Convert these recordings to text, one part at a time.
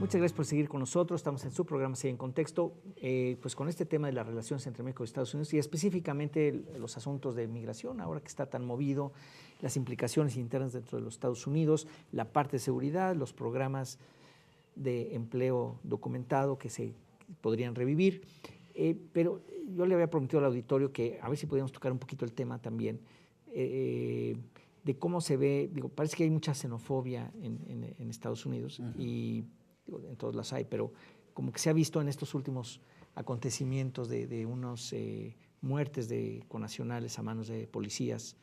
Muchas gracias por seguir con nosotros. Estamos en su programa Sigue en Contexto, pues con este tema de las relaciones entre México y Estados Unidos y específicamente los asuntos de migración, ahora que está tan movido, las implicaciones internas dentro de los Estados Unidos, la parte de seguridad, los programas de empleo documentado que se podrían revivir. Pero yo le había prometido al auditorio que a ver si podíamos tocar un poquito el tema también de cómo se ve, digo, parece que hay mucha xenofobia en Estados Unidos y digo, en todos las hay, pero como que se ha visto en estos últimos acontecimientos de unos muertes de connacionales a manos de policías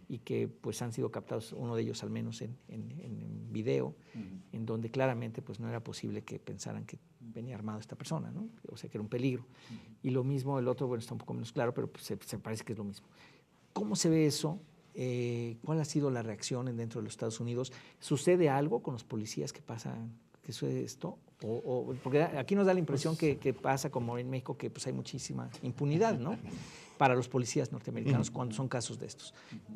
y que pues han sido captados, uno de ellos al menos en video, en donde claramente pues no era posible que pensaran que venía armado esta persona, ¿no? O sea que era un peligro. Y lo mismo el otro, bueno, está un poco menos claro, pero pues, se parece que es lo mismo. ¿Cómo se ve eso? ¿Cuál ha sido la reacción dentro de los Estados Unidos? ¿Sucede algo con los policías que pasa, que sucede esto? Porque aquí nos da la impresión que pasa como en México, que pues hay muchísima impunidad, ¿no? Para los policías norteamericanos cuando son casos de estos.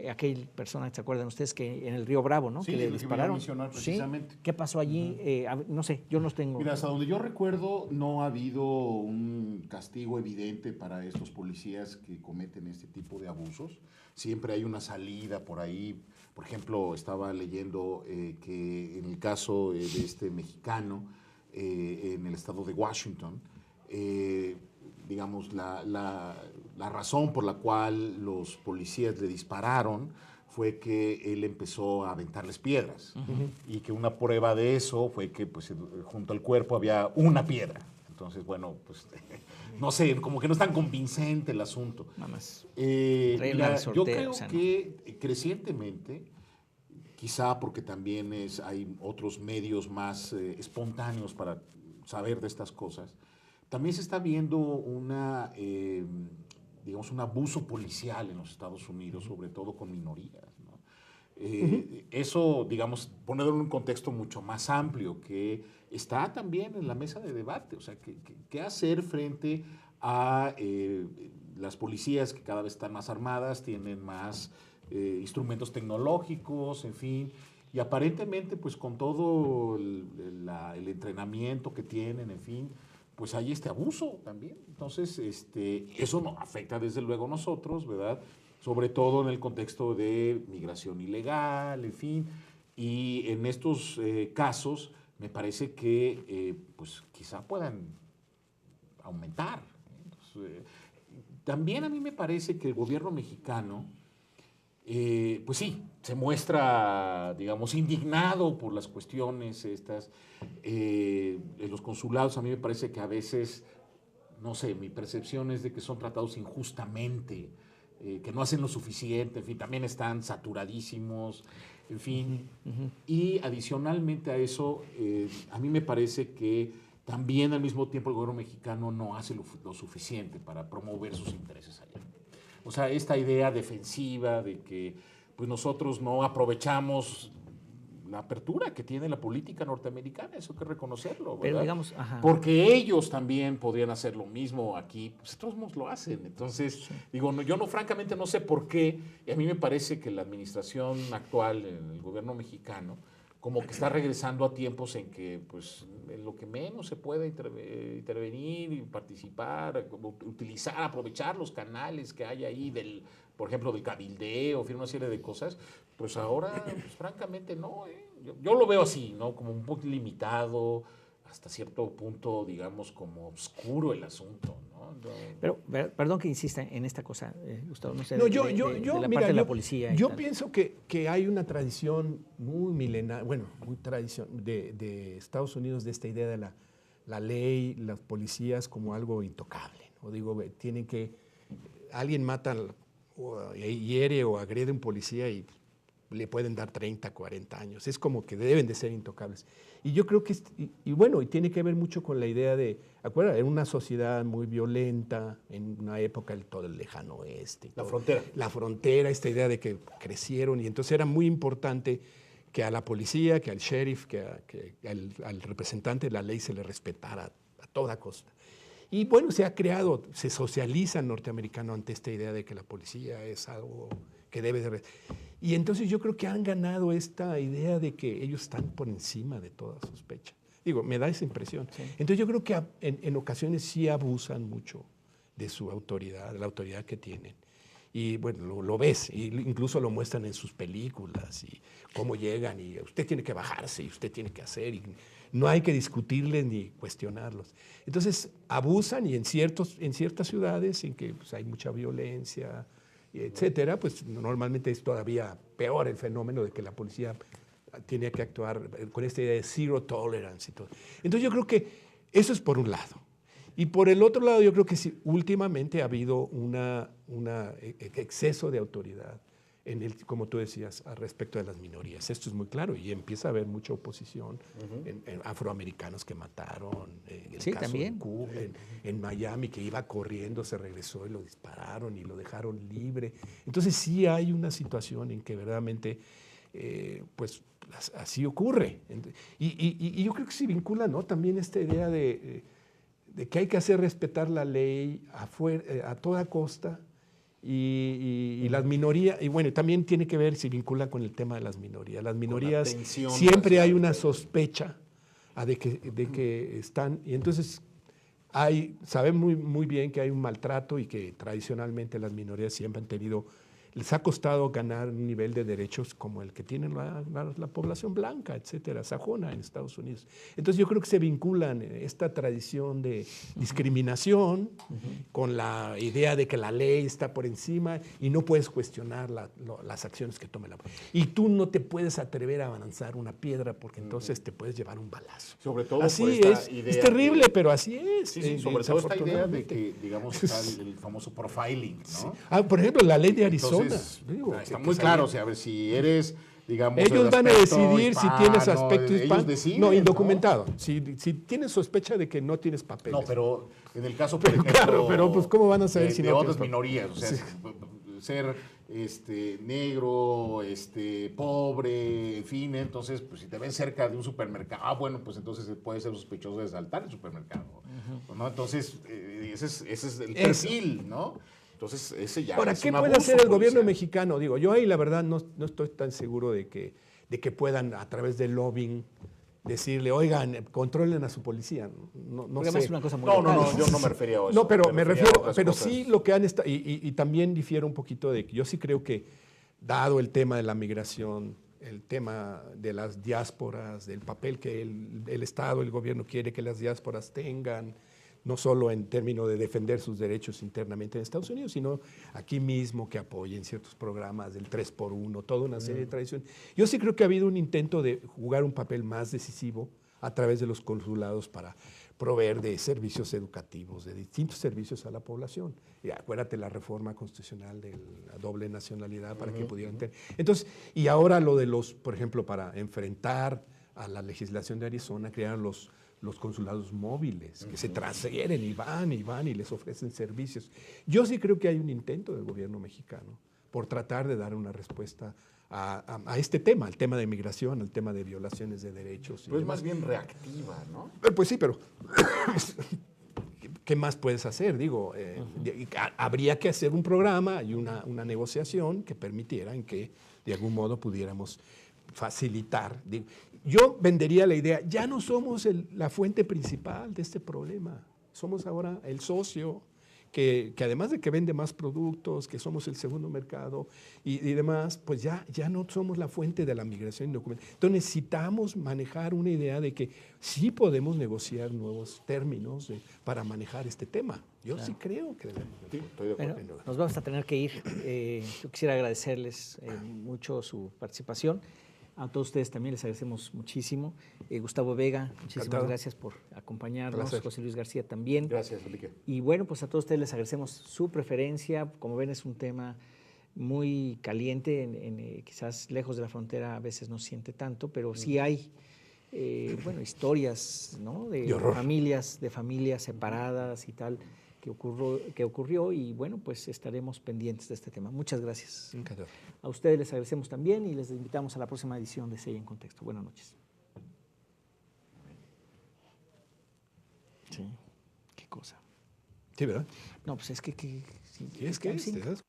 Aquella persona, ¿se acuerdan ustedes que en el Río Bravo, ¿no? Sí, que le dispararon. Precisamente. ¿Sí? ¿Qué pasó allí? No sé, yo no tengo. Mira, hasta donde yo recuerdo, no ha habido un castigo evidente para estos policías que cometen este tipo de abusos. Siempre hay una salida por ahí. Por ejemplo, estaba leyendo que en el caso de este mexicano, en el estado de Washington, digamos, la razón por la cual los policías le dispararon fue que él empezó a aventarles piedras y que una prueba de eso fue que pues, junto al cuerpo había una piedra. Entonces, bueno, pues no sé, como que no es tan convincente el asunto. Nada más. Mira, yo creo que crecientemente, quizá porque también hay otros medios más espontáneos para saber de estas cosas, también se está viendo digamos, un abuso policial en los Estados Unidos, sobre todo con minorías, ¿no? Eso, digamos, ponerlo en un contexto mucho más amplio, que está también en la mesa de debate. O sea, ¿qué hacer frente a las policías que cada vez están más armadas, tienen más instrumentos tecnológicos, en fin, y aparentemente, pues con todo el entrenamiento que tienen, en fin, pues hay este abuso también. Entonces, eso nos afecta desde luego a nosotros, ¿verdad? Sobre todo en el contexto de migración ilegal, en fin. Y en estos casos me parece que pues quizá puedan aumentar. Entonces, también a mí me parece que el gobierno mexicano, pues sí, se muestra, digamos, indignado por las cuestiones estas. En los consulados a mí me parece que a veces, no sé, mi percepción es de que son tratados injustamente, que no hacen lo suficiente, en fin, también están saturadísimos, en fin. Y adicionalmente a eso, a mí me parece que también al mismo tiempo el gobierno mexicano no hace lo suficiente para promover sus intereses allá. O sea, esta idea defensiva de que pues nosotros no aprovechamos la apertura que tiene la política norteamericana, eso hay que reconocerlo, ¿verdad? Pero digamos, porque ellos también podrían hacer lo mismo aquí, pues todos nos lo hacen. Entonces, digo, yo francamente no sé por qué, y a mí me parece que la administración actual, el gobierno mexicano, como que está regresando a tiempos en que, pues, en lo que menos se puede intervenir y participar, utilizar, aprovechar los canales que hay ahí, por ejemplo, del cabildeo, una serie de cosas, pues ahora, pues, francamente, no. Yo lo veo así, ¿no? Como un poco limitado, hasta cierto punto, digamos, como oscuro el asunto, ¿no? Pero, perdón que insista en esta cosa, Gustavo, no sé, no, de la parte de la policía. Yo pienso que hay una tradición muy milenaria, bueno, muy tradición de Estados Unidos de esta idea de la ley, las policías como algo intocable, ¿no? Digo, tienen que, alguien mata o hiere o agrede a un policía y le pueden dar 30, 40 años. Es como que deben de ser intocables. Y yo creo que, y tiene que ver mucho con la idea de, acuérdate, en una sociedad muy violenta, en una época del todo el lejano oeste. La frontera. La frontera, esta idea de que crecieron, y entonces era muy importante que a la policía, que al sheriff, al representante de la ley se le respetara a toda costa. Y bueno, se socializa el norteamericano ante esta idea de que la policía es algo que debe de... Y entonces yo creo que han ganado esta idea de que ellos están por encima de toda sospecha. Digo, me da esa impresión. Sí. Entonces yo creo que en ocasiones sí abusan mucho de su autoridad, de la autoridad que tienen. Y bueno, lo ves, y incluso lo muestran en sus películas, y cómo llegan, y usted tiene que bajarse, y usted tiene que hacer, y no hay que discutirles ni cuestionarlos. Entonces, abusan, y en ciertas ciudades en que pues, hay mucha violencia, etcétera, pues normalmente es todavía peor el fenómeno de que la policía tiene que actuar con esta idea de zero tolerance y todo. Entonces, yo creo que eso es por un lado. Y por el otro lado, yo creo que sí, últimamente ha habido un exceso de autoridad, como tú decías, al respecto de las minorías. Esto es muy claro y empieza a haber mucha oposición en afroamericanos que mataron, en el Sí, caso también. de Cuba, en Miami, que iba corriendo, se regresó y lo dispararon y lo dejaron libre. Entonces sí hay una situación en que verdaderamente, pues así ocurre. Y yo creo que se vincula, ¿no?, también esta idea de que hay que hacer respetar la ley a toda costa y las minorías, y bueno, también tiene que ver, se vincula con el tema de las minorías. Las minorías siempre hay una sospecha de que están, y entonces saben muy bien que hay un maltrato y que tradicionalmente las minorías siempre han tenido, les ha costado ganar un nivel de derechos como el que tiene la población blanca, etcétera, sajona en Estados Unidos. Entonces yo creo que se vinculan esta tradición de discriminación con la idea de que la ley está por encima y no puedes cuestionar las acciones que tome la policía. Y tú no te puedes atrever a avanzar una piedra porque entonces te puedes llevar un balazo. Sobre todo así por esta es, idea es terrible, pero así es. Sí, sobre todo esta idea de que, digamos, está el famoso profiling, ¿no? Sí. Por ejemplo, la ley de Arizona. Digo, está muy claro, o sea, a ver, si eres, digamos, ellos van a decidir hispano, si tienes aspecto hispano. ellos deciden, No, indocumentado. ¿No? Si tienes sospecha de que no tienes papeles. No, pero en el caso, por ejemplo, claro, pero pues ¿cómo van a saber si de no otras tienes minorías? O sea, sí. ser negro, pobre, en fin, entonces, pues si te ven cerca de un supermercado, bueno, pues entonces puede ser sospechoso de saltar el supermercado, ¿no? Entonces, ese es el perfil, ¿no? Entonces, ese ya Ahora, es ¿qué un puede abuso hacer el gobierno policial mexicano? Digo, yo ahí la verdad no estoy tan seguro de que puedan a través del lobbying decirle, oigan, controlen a su policía. No sé. Es una cosa muy No, yo no me refería a eso. No, pero me refiero, pero cosas. sí lo que han estado, y también difiero un poquito de que yo sí creo que, dado el tema de la migración, el tema de las diásporas, del papel que el Estado, el gobierno quiere que las diásporas tengan, no solo en términos de defender sus derechos internamente en Estados Unidos, sino aquí mismo que apoyen ciertos programas del 3x1, toda una serie de tradiciones. Yo sí creo que ha habido un intento de jugar un papel más decisivo a través de los consulados para proveer de servicios educativos, de distintos servicios a la población. Y acuérdate la reforma constitucional de la doble nacionalidad para que pudieran tener. Entonces, y ahora lo de por ejemplo, para enfrentar a la legislación de Arizona, crearon los consulados móviles, que se transfieren y van y les ofrecen servicios. Yo sí creo que hay un intento del gobierno mexicano por tratar de dar una respuesta a este tema, al tema de migración, al tema de violaciones de derechos. Pero es más bien reactiva, ¿no? Pues sí, pero ¿qué más puedes hacer? Digo, habría que hacer un programa y una negociación que permitiera en que de algún modo pudiéramos facilitar. Digo, yo vendería la idea, ya no somos la fuente principal de este problema, somos ahora el socio que además de que vende más productos, que somos el segundo mercado y demás, pues ya no somos la fuente de la migración indocumentada. Entonces necesitamos manejar una idea de que sí podemos negociar nuevos términos para manejar este tema. Yo sí creo que debemos. Sí, estoy de acuerdo. Bueno, nos vamos a tener que ir. Yo quisiera agradecerles mucho su participación. A todos ustedes también les agradecemos muchísimo. Gustavo Vega, muchísimas Encantado. gracias por acompañarnos. Placer. José Luis García también. Gracias, Enrique. Y bueno, pues a todos ustedes les agradecemos su preferencia. Como ven, es un tema muy caliente, quizás lejos de la frontera a veces no se siente tanto, pero sí hay historias, ¿no?, de familias separadas y tal que ocurrió y bueno, pues estaremos pendientes de este tema. Muchas gracias. Encantado. A ustedes les agradecemos también y les invitamos a la próxima edición de CIA en Contexto. Buenas noches. Sí, qué cosa. Sí, ¿verdad? No, pues es que ¿Qué es que sí. es?